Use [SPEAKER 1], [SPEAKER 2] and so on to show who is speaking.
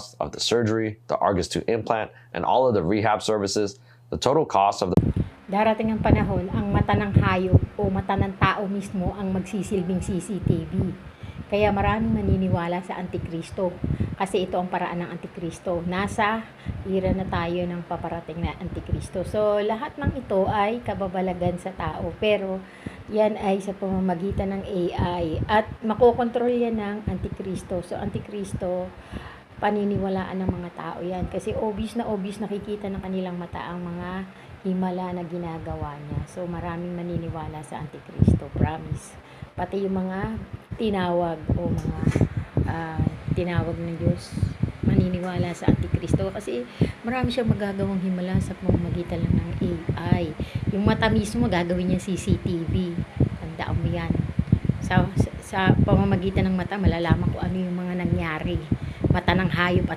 [SPEAKER 1] cost of the surgery, the Argus 2 implant, and all of the rehab services, the total cost of the
[SPEAKER 2] Darating ang panahon, ang mata ng hayop o mata ng tao mismo ang magsisilbing CCTV. Kaya maraming maniniwala sa Antikristo kasi ito ang paraan ng Antikristo. Nasa era na tayo ng paparating na Antikristo. So, lahat ng ito ay kababalagan sa tao. Pero, yan ay sa pamamagitan ng AI at makokontrol yan ng Antikristo. So, Antikristo, paniniwalaan ng mga tao yan. Kasi obvious nakikita ng kanilang mata ang mga himala na ginagawa niya. So, maraming maniniwala sa Antikristo. Promise. Pati yung mga tinawag o mga tinawag ng Diyos maniniwala sa Antikristo kasi marami siyang magagawang himala sa pamamagitan lang ng AI. Yung mata mismo gagawin niya CCTV. Tandaan mo yan. Sa pamamagitan ng mata malalaman kung ano yung mga nangyari. Mata ng hayop at